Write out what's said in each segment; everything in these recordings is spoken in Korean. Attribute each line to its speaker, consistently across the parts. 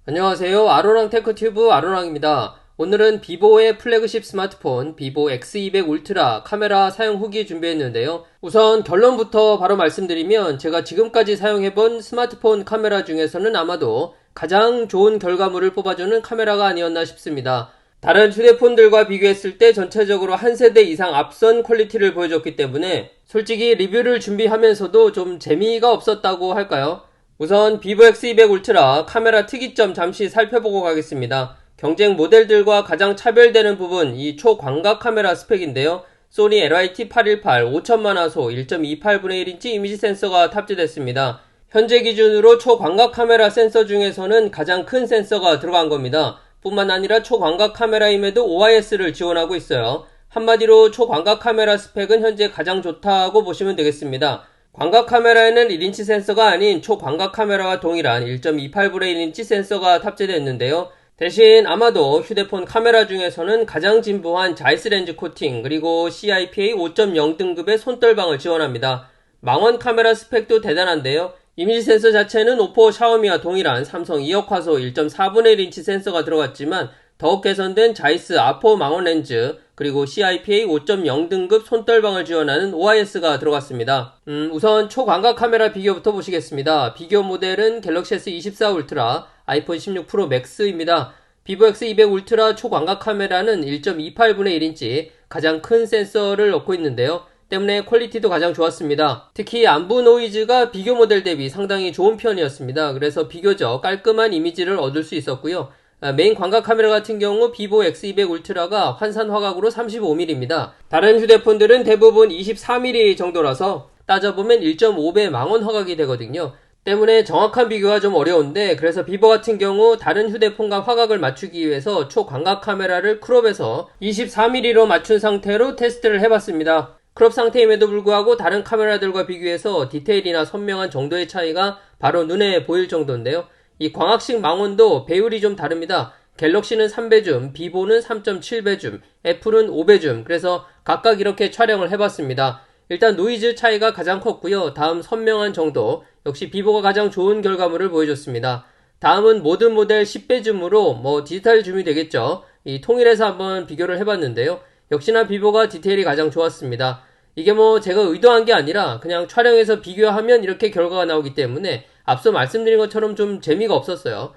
Speaker 1: 안녕하세요. 아로랑 테크튜브 아로랑입니다. 오늘은 비보의 플래그십 스마트폰 비보 X200 울트라 카메라 사용 후기 준비했는데요. 우선 결론부터 바로 말씀드리면 제가 지금까지 사용해본 스마트폰 카메라 중에서는 아마도 가장 좋은 결과물을 뽑아주는 카메라가 아니었나 싶습니다. 다른 휴대폰들과 비교했을 때 전체적으로 한 세대 이상 앞선 퀄리티를 보여줬기 때문에 솔직히 리뷰를 준비하면서도 좀 재미가 없었다고 할까요? 우선 비보 X200 울트라 카메라 특이점 잠시 살펴보고 가겠습니다. 경쟁 모델들과 가장 차별되는 부분 이 초광각 카메라 스펙인데요. 소니 LYT818 5000만화소 1.28분의 1인치 이미지 센서가 탑재됐습니다. 현재 기준으로 초광각 카메라 센서 중에서는 가장 큰 센서가 들어간 겁니다. 뿐만 아니라 초광각 카메라임에도 OIS를 지원하고 있어요. 한마디로 초광각 카메라 스펙은 현재 가장 좋다고 보시면 되겠습니다. 광각 카메라에는 1인치 센서가 아닌 초광각 카메라와 동일한 1.28분의 1인치 센서가 탑재됐는데요. 대신 아마도 휴대폰 카메라 중에서는 가장 진보한 자이스 렌즈 코팅 그리고 CIPA 5.0 등급의 손떨방을 지원합니다. 망원 카메라 스펙도 대단한데요. 이미지 센서 자체는 오포, 샤오미와 동일한 삼성 2억 화소 1.4분의 1인치 센서가 들어갔지만 더욱 개선된 자이스 아포 망원 렌즈 그리고 CIPA 5.0 등급 손떨방을 지원하는 OIS가 들어갔습니다. 우선 초광각 카메라 비교부터 보시겠습니다. 비교 모델은 갤럭시 S24 울트라, 아이폰 16 프로 맥스입니다. 비보 X200 울트라 초광각 카메라는 1.28분의 1인치 가장 큰 센서를 넣고 있는데요. 때문에 퀄리티도 가장 좋았습니다. 특히 안부 노이즈가 비교 모델 대비 상당히 좋은 편이었습니다. 그래서 비교적 깔끔한 이미지를 얻을 수 있었고요. 메인 광각 카메라 같은 경우 비보 X200 울트라가 환산 화각으로 35mm입니다. 다른 휴대폰들은 대부분 24mm 정도라서 따져보면 1.5배 망원 화각이 되거든요. 때문에 정확한 비교가 좀 어려운데 그래서 비보 같은 경우 다른 휴대폰과 화각을 맞추기 위해서 초광각 카메라를 크롭해서 24mm로 맞춘 상태로 테스트를 해봤습니다. 크롭 상태임에도 불구하고 다른 카메라들과 비교해서 디테일이나 선명한 정도의 차이가 바로 눈에 보일 정도인데요. 이 광학식 망원도 배율이 좀 다릅니다. 갤럭시는 3배 줌, 비보는 3.7배 줌, 애플은 5배 줌. 그래서 각각 이렇게 촬영을 해봤습니다. 일단 노이즈 차이가 가장 컸고요. 다음 선명한 정도, 역시 비보가 가장 좋은 결과물을 보여줬습니다. 다음은 모든 모델 10배 줌으로 디지털 줌이 되겠죠. 이 통일해서 한번 비교를 해봤는데요. 역시나 비보가 디테일이 가장 좋았습니다. 이게 제가 의도한 게 아니라 그냥 촬영해서 비교하면 이렇게 결과가 나오기 때문에 앞서 말씀드린 것처럼 좀 재미가 없었어요.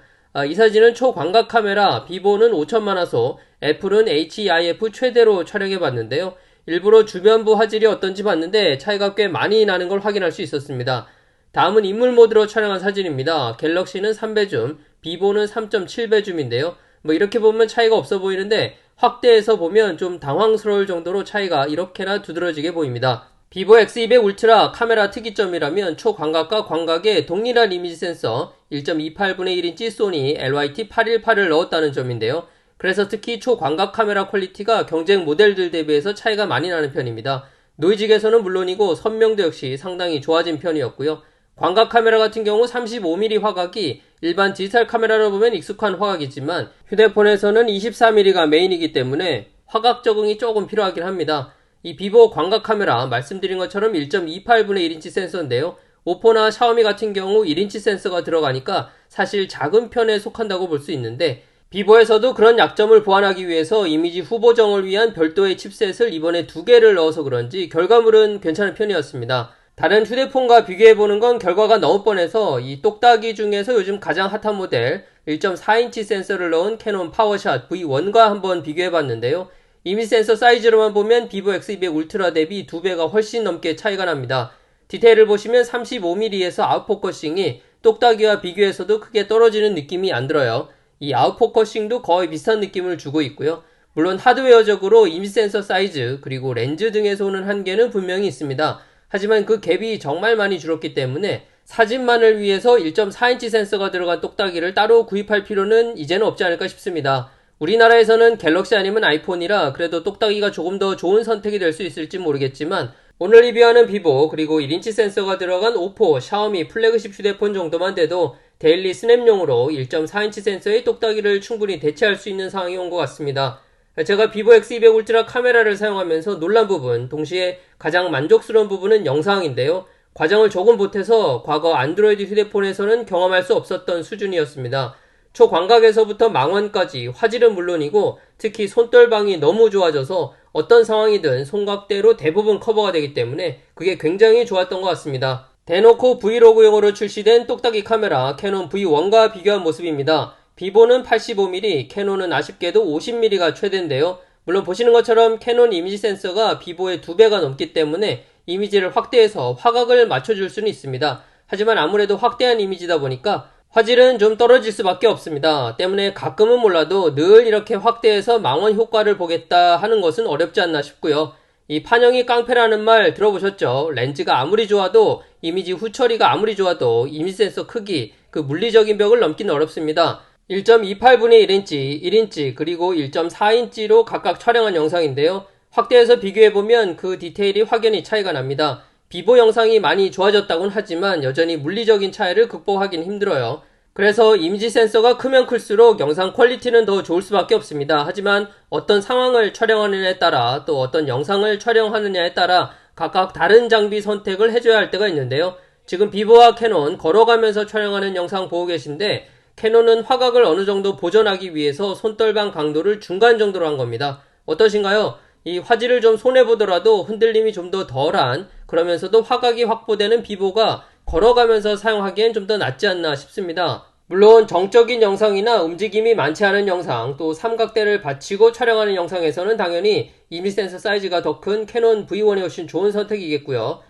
Speaker 1: 이 사진은 초광각 카메라, 비보는 5000만화소, 애플은 HEIF 최대로 촬영해봤는데요. 일부러 주변부 화질이 어떤지 봤는데 차이가 꽤 많이 나는 걸 확인할 수 있었습니다. 다음은 인물 모드로 촬영한 사진입니다. 갤럭시는 3배 줌, 비보는 3.7배 줌인데요. 이렇게 보면 차이가 없어 보이는데 확대해서 보면 좀 당황스러울 정도로 차이가 이렇게나 두드러지게 보입니다. 비보 X200 울트라 카메라 특이점이라면 초광각과 광각에 동일한 이미지 센서 1.28분의 1인치 소니 LYT818을 넣었다는 점인데요. 그래서 특히 초광각 카메라 퀄리티가 경쟁 모델들 대비해서 차이가 많이 나는 편입니다. 노이즈 개선은 물론이고 선명도 역시 상당히 좋아진 편이었고요. 광각 카메라 같은 경우 35mm 화각이 일반 디지털 카메라로 보면 익숙한 화각이지만 휴대폰에서는 24mm가 메인이기 때문에 화각 적응이 조금 필요하긴 합니다. 이 비보 광각 카메라 말씀드린 것처럼 1.28분의 1인치 센서인데요. 오포나 샤오미 같은 경우 1인치 센서가 들어가니까 사실 작은 편에 속한다고 볼 수 있는데 비보에서도 그런 약점을 보완하기 위해서 이미지 후보정을 위한 별도의 칩셋을 이번에 2개를 넣어서 그런지 결과물은 괜찮은 편이었습니다. 다른 휴대폰과 비교해보는 건 결과가 너무 뻔해서 이 똑딱이 중에서 요즘 가장 핫한 모델 1.4인치 센서를 넣은 캐논 파워샷 V1과 한번 비교해봤는데요. 이미지 센서 사이즈로만 보면 비보 X200 울트라 대비 2배가 훨씬 넘게 차이가 납니다. 디테일을 보시면 35mm에서 아웃포커싱이 똑딱이와 비교해서도 크게 떨어지는 느낌이 안 들어요. 이 아웃포커싱도 거의 비슷한 느낌을 주고 있고요. 물론 하드웨어적으로 이미지 센서 사이즈 그리고 렌즈 등에서 오는 한계는 분명히 있습니다. 하지만 그 갭이 정말 많이 줄었기 때문에 사진만을 위해서 1.4인치 센서가 들어간 똑딱이를 따로 구입할 필요는 이제는 없지 않을까 싶습니다. 우리나라에서는 갤럭시 아니면 아이폰이라 그래도 똑딱이가 조금 더 좋은 선택이 될 수 있을지 모르겠지만 오늘 리뷰하는 비보 그리고 1인치 센서가 들어간 오포, 샤오미 플래그십 휴대폰 정도만 돼도 데일리 스냅용으로 1.4인치 센서의 똑딱이를 충분히 대체할 수 있는 상황이 온 것 같습니다. 제가 비보 X200 울트라 카메라를 사용하면서 놀란 부분, 동시에 가장 만족스러운 부분은 영상인데요. 과정을 조금 보태서 과거 안드로이드 휴대폰에서는 경험할 수 없었던 수준이었습니다. 초광각에서부터 망원까지 화질은 물론이고 특히 손떨방이 너무 좋아져서 어떤 상황이든 손각대로 대부분 커버가 되기 때문에 그게 굉장히 좋았던 것 같습니다. 대놓고 브이로그용으로 출시된 똑딱이 카메라 캐논 V1과 비교한 모습입니다. 비보는 85mm, 캐논은 아쉽게도 50mm가 최대인데요. 물론 보시는 것처럼 캐논 이미지 센서가 비보의 2배가 넘기 때문에 이미지를 확대해서 화각을 맞춰줄 수는 있습니다. 하지만 아무래도 확대한 이미지다 보니까 화질은 좀 떨어질 수밖에 없습니다. 때문에 가끔은 몰라도 늘 이렇게 확대해서 망원 효과를 보겠다 하는 것은 어렵지 않나 싶고요. 이 판형이 깡패라는 말 들어보셨죠? 렌즈가 아무리 좋아도 이미지 후처리가 아무리 좋아도 이미지 센서 크기, 그 물리적인 벽을 넘기는 어렵습니다. 1.28분의 1인치, 1인치, 그리고 1.4인치로 각각 촬영한 영상인데요. 확대해서 비교해보면 그 디테일이 확연히 차이가 납니다. 비보 영상이 많이 좋아졌다곤 하지만 여전히 물리적인 차이를 극복하기는 힘들어요. 그래서 이미지 센서가 크면 클수록 영상 퀄리티는 더 좋을 수밖에 없습니다. 하지만 어떤 상황을 촬영하느냐에 따라 또 어떤 영상을 촬영하느냐에 따라 각각 다른 장비 선택을 해줘야 할 때가 있는데요. 지금 비보와 캐논 걸어가면서 촬영하는 영상 보고 계신데 캐논은 화각을 어느 정도 보존하기 위해서 손떨방 강도를 중간 정도로 한 겁니다. 어떠신가요? 이 화질을 좀 손해보더라도 흔들림이 좀 더 덜한 그러면서도 화각이 확보되는 비보가 걸어가면서 사용하기엔 좀 더 낫지 않나 싶습니다. 물론 정적인 영상이나 움직임이 많지 않은 영상 또 삼각대를 받치고 촬영하는 영상에서는 당연히 이미지 센서 사이즈가 더 큰 캐논 V1이 훨씬 좋은 선택이겠고요.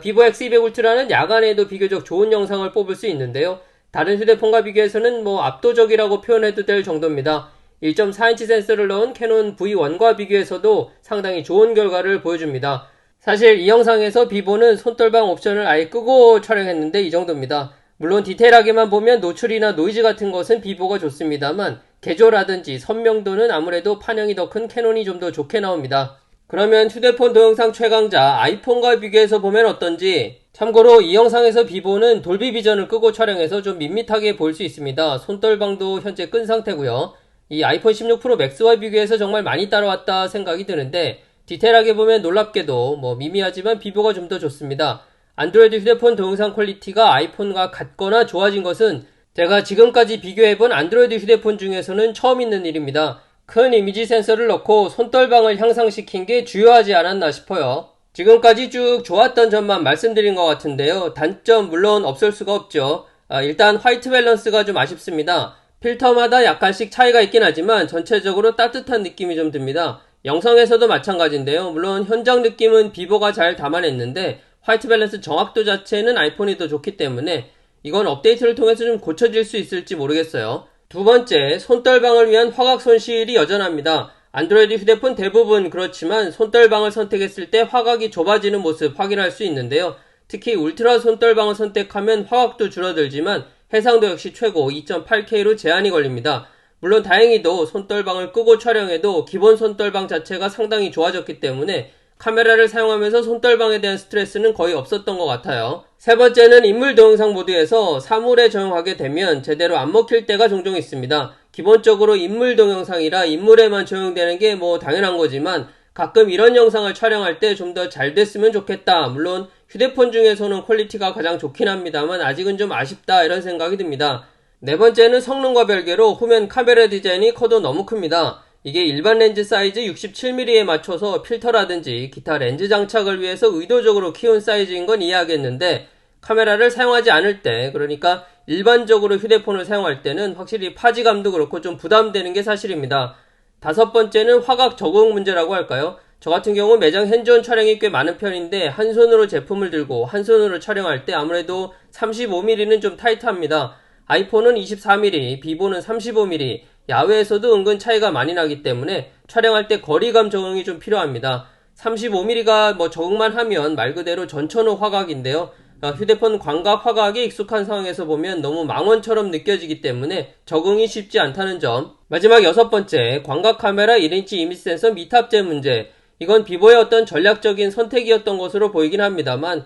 Speaker 1: 비보 X200 울트라는 야간에도 비교적 좋은 영상을 뽑을 수 있는데요. 다른 휴대폰과 비교해서는 압도적이라고 표현해도 될 정도입니다. 1.4인치 센서를 넣은 캐논 V1과 비교해서도 상당히 좋은 결과를 보여줍니다. 사실 이 영상에서 비보는 손떨방 옵션을 아예 끄고 촬영했는데 이 정도입니다. 물론 디테일하게만 보면 노출이나 노이즈 같은 것은 비보가 좋습니다만 개조라든지 선명도는 아무래도 판형이 더 큰 캐논이 좀 더 좋게 나옵니다. 그러면 휴대폰 동영상 최강자 아이폰과 비교해서 보면 어떤지. 참고로 이 영상에서 비보는 돌비 비전을 끄고 촬영해서 좀 밋밋하게 보일 수 있습니다. 손떨방도 현재 끈 상태고요. 이 아이폰 16 프로 맥스와 비교해서 정말 많이 따라왔다 생각이 드는데 디테일하게 보면 놀랍게도 미미하지만 비보가 좀 더 좋습니다. 안드로이드 휴대폰 동영상 퀄리티가 아이폰과 같거나 좋아진 것은 제가 지금까지 비교해본 안드로이드 휴대폰 중에서는 처음 있는 일입니다. 큰 이미지 센서를 넣고 손떨방을 향상시킨 게 주요하지 않았나 싶어요. 지금까지 쭉 좋았던 점만 말씀드린 것 같은데요. 단점 물론 없을 수가 없죠. 일단 화이트 밸런스가 좀 아쉽습니다. 필터마다 약간씩 차이가 있긴 하지만 전체적으로 따뜻한 느낌이 좀 듭니다. 영상에서도 마찬가지인데요. 물론 현장 느낌은 비보가 잘 담아냈는데 화이트 밸런스 정확도 자체는 아이폰이 더 좋기 때문에 이건 업데이트를 통해서 좀 고쳐질 수 있을지 모르겠어요. 두 번째, 손떨방을 위한 화각 손실이 여전합니다. 안드로이드 휴대폰 대부분 그렇지만 손떨방을 선택했을 때 화각이 좁아지는 모습 확인할 수 있는데요. 특히 울트라 손떨방을 선택하면 화각도 줄어들지만 해상도 역시 최고 2.8K로 제한이 걸립니다. 물론 다행히도 손떨방을 끄고 촬영해도 기본 손떨방 자체가 상당히 좋아졌기 때문에 카메라를 사용하면서 손떨방에 대한 스트레스는 거의 없었던 것 같아요. 세 번째는 인물 동영상 모드에서 사물에 적용하게 되면 제대로 안 먹힐 때가 종종 있습니다. 기본적으로 인물 동영상이라 인물에만 적용되는 게 당연한 거지만 가끔 이런 영상을 촬영할 때 좀 더 잘 됐으면 좋겠다. 물론 휴대폰 중에서는 퀄리티가 가장 좋긴 합니다만 아직은 좀 아쉽다 이런 생각이 듭니다. 네 번째는 성능과 별개로 후면 카메라 디자인이 커도 너무 큽니다. 이게 일반 렌즈 사이즈 67mm에 맞춰서 필터라든지 기타 렌즈 장착을 위해서 의도적으로 키운 사이즈인 건 이해하겠는데 카메라를 사용하지 않을 때, 그러니까 일반적으로 휴대폰을 사용할 때는 확실히 파지감도 그렇고 좀 부담되는 게 사실입니다. 다섯 번째는 화각 적응 문제라고 할까요? 저 같은 경우 매장 핸즈온 촬영이 꽤 많은 편인데 한 손으로 제품을 들고 한 손으로 촬영할 때 아무래도 35mm는 좀 타이트합니다. 아이폰은 24mm, 비보는 35mm, 야외에서도 은근 차이가 많이 나기 때문에 촬영할 때 거리감 적응이 좀 필요합니다. 35mm가 적응만 하면 말 그대로 전천후 화각인데요. 휴대폰 광각 화각에 익숙한 상황에서 보면 너무 망원처럼 느껴지기 때문에 적응이 쉽지 않다는 점. 마지막 여섯 번째, 광각 카메라 1인치 이미지 센서 미탑재 문제. 이건 비보의 어떤 전략적인 선택이었던 것으로 보이긴 합니다만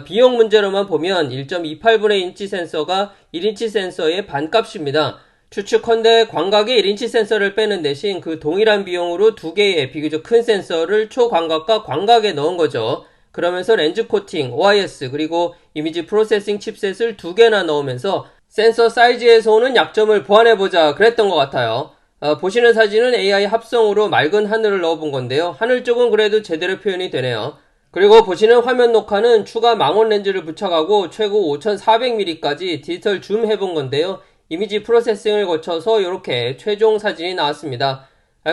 Speaker 1: 비용 문제로만 보면 1.28분의 인치 센서가 1인치 센서의 반값입니다. 추측컨대 광각의 1인치 센서를 빼는 대신 그 동일한 비용으로 두 개의 비교적 큰 센서를 초광각과 광각에 넣은 거죠. 그러면서 렌즈 코팅, OIS 그리고 이미지 프로세싱 칩셋을 두 개나 넣으면서 센서 사이즈에서 오는 약점을 보완해보자 그랬던 것 같아요. 보시는 사진은 AI 합성으로 맑은 하늘을 넣어본 건데요. 하늘 쪽은 그래도 제대로 표현이 되네요. 그리고 보시는 화면 녹화는 추가 망원 렌즈를 부착하고 최고 5400mm까지 디지털 줌 해본 건데요. 이미지 프로세싱을 거쳐서 이렇게 최종 사진이 나왔습니다.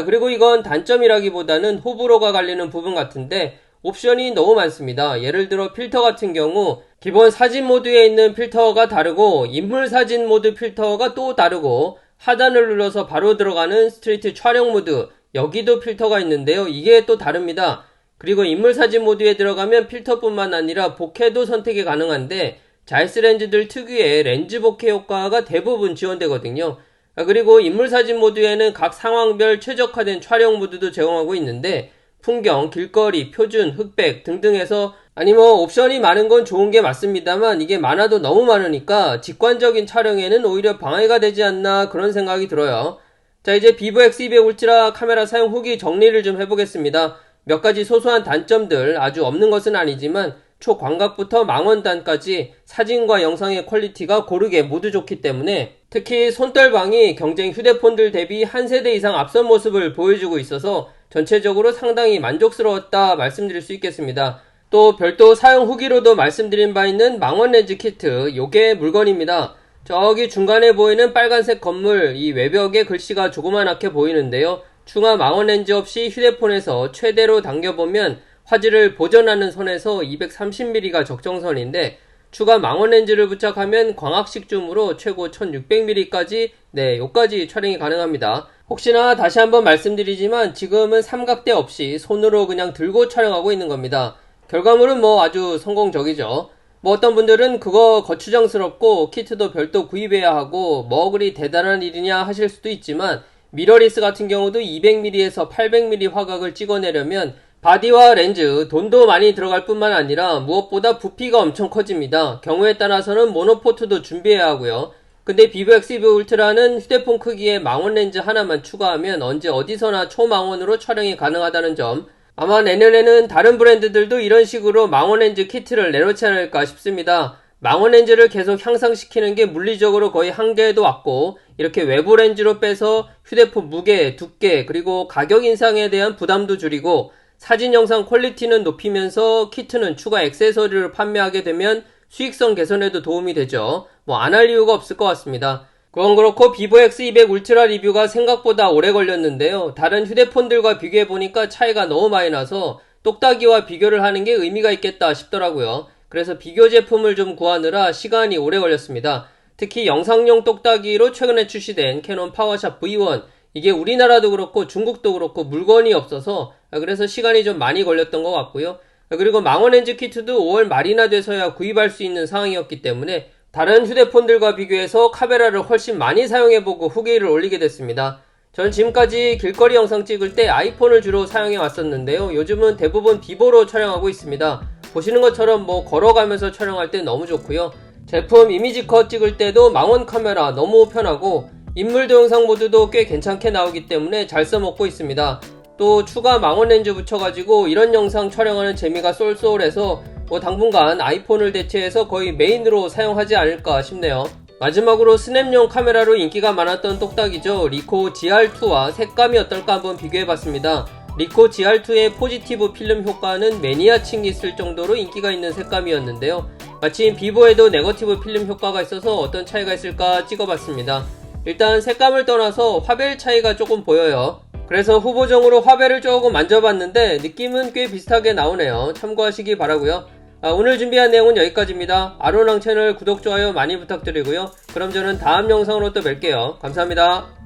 Speaker 1: 그리고 이건 단점이라기보다는 호불호가 갈리는 부분 같은데 옵션이 너무 많습니다. 예를 들어 필터 같은 경우 기본 사진 모드에 있는 필터가 다르고 인물 사진 모드 필터가 또 다르고 하단을 눌러서 바로 들어가는 스트리트 촬영 모드 여기도 필터가 있는데요. 이게 또 다릅니다. 그리고 인물 사진 모드에 들어가면 필터뿐만 아니라 보케도 선택이 가능한데 자이스 렌즈들 특유의 렌즈 보케 효과가 대부분 지원되거든요. 그리고 인물 사진 모드에는 각 상황별 최적화된 촬영 모드도 제공하고 있는데 풍경, 길거리, 표준, 흑백 등등 해서 아니 뭐 옵션이 많은 건 좋은 게 맞습니다만 이게 많아도 너무 많으니까 직관적인 촬영에는 오히려 방해가 되지 않나 그런 생각이 들어요. 자, 이제 비보 X200 울트라 카메라 사용 후기 정리를 좀 해보겠습니다. 몇 가지 소소한 단점들 아주 없는 것은 아니지만 초광각부터 망원단까지 사진과 영상의 퀄리티가 고르게 모두 좋기 때문에 특히 손떨방이 경쟁 휴대폰들 대비 한 세대 이상 앞선 모습을 보여주고 있어서 전체적으로 상당히 만족스러웠다 말씀드릴 수 있겠습니다. 또 별도 사용 후기로도 말씀드린 바 있는 망원 렌즈 키트 요게 물건입니다. 저기 중간에 보이는 빨간색 건물 이 외벽에 글씨가 조그맣게 보이는데요. 중화 망원 렌즈 없이 휴대폰에서 최대로 당겨보면 화질을 보전하는 선에서 230mm가 적정선인데 추가 망원 렌즈를 부착하면 광학식 줌으로 최고 1600mm까지 요까지 촬영이 가능합니다. 혹시나 다시 한번 말씀드리지만 지금은 삼각대 없이 손으로 그냥 들고 촬영하고 있는 겁니다. 결과물은 뭐 아주 성공적이죠. 뭐 어떤 분들은 그거 거추장스럽고 키트도 별도 구입해야 하고 뭐 그리 대단한 일이냐 하실 수도 있지만 미러리스 같은 경우도 200mm에서 800mm 화각을 찍어내려면 바디와 렌즈, 돈도 많이 들어갈 뿐만 아니라 무엇보다 부피가 엄청 커집니다. 경우에 따라서는 모노포트도 준비해야 하고요. 근데 비보 X200 울트라는 휴대폰 크기에 망원 렌즈 하나만 추가하면 언제 어디서나 초망원으로 촬영이 가능하다는 점, 아마 내년에는 다른 브랜드들도 이런 식으로 망원 렌즈 키트를 내놓지 않을까 싶습니다. 망원 렌즈를 계속 향상시키는 게 물리적으로 거의 한계에도 왔고 이렇게 외부 렌즈로 빼서 휴대폰 무게, 두께, 그리고 가격 인상에 대한 부담도 줄이고 사진 영상 퀄리티는 높이면서 키트는 추가 액세서리를 판매하게 되면 수익성 개선에도 도움이 되죠. 뭐 안 할 이유가 없을 것 같습니다. 그건 그렇고 비보 X200 울트라 리뷰가 생각보다 오래 걸렸는데요. 다른 휴대폰들과 비교해보니까 차이가 너무 많이 나서 똑딱이와 비교를 하는 게 의미가 있겠다 싶더라고요. 그래서 비교 제품을 좀 구하느라 시간이 오래 걸렸습니다. 특히 영상용 똑딱이로 최근에 출시된 캐논 파워샵 V1 이게 우리나라도 그렇고 중국도 그렇고 물건이 없어서 그래서 시간이 좀 많이 걸렸던 것 같고요. 그리고 망원 렌즈 키트도 5월 말이나 돼서야 구입할 수 있는 상황이었기 때문에 다른 휴대폰들과 비교해서 카메라를 훨씬 많이 사용해보고 후기를 올리게 됐습니다. 전 지금까지 길거리 영상 찍을 때 아이폰을 주로 사용해 왔었는데요. 요즘은 대부분 비보로 촬영하고 있습니다. 보시는 것처럼 뭐 걸어가면서 촬영할 때 너무 좋고요. 제품 이미지 컷 찍을 때도 망원 카메라 너무 편하고 인물 동영상 모드도 꽤 괜찮게 나오기 때문에 잘 써먹고 있습니다. 또 추가 망원 렌즈 붙여가지고 이런 영상 촬영하는 재미가 쏠쏠해서 뭐 당분간 아이폰을 대체해서 거의 메인으로 사용하지 않을까 싶네요. 마지막으로 스냅용 카메라로 인기가 많았던 똑딱이죠. 리코 GR2와 색감이 어떨까 한번 비교해봤습니다. 리코 GR2의 포지티브 필름 효과는 매니아층이 있을 정도로 인기가 있는 색감이었는데요. 마침 비보에도 네거티브 필름 효과가 있어서 어떤 차이가 있을까 찍어봤습니다. 일단 색감을 떠나서 화벨 차이가 조금 보여요. 그래서 후보정으로 화벨을 조금 만져봤는데 느낌은 꽤 비슷하게 나오네요. 참고하시기 바라고요. 오늘 준비한 내용은 여기까지입니다. 아로랑 채널 구독, 좋아요 많이 부탁드리고요. 그럼 저는 다음 영상으로 또 뵐게요. 감사합니다.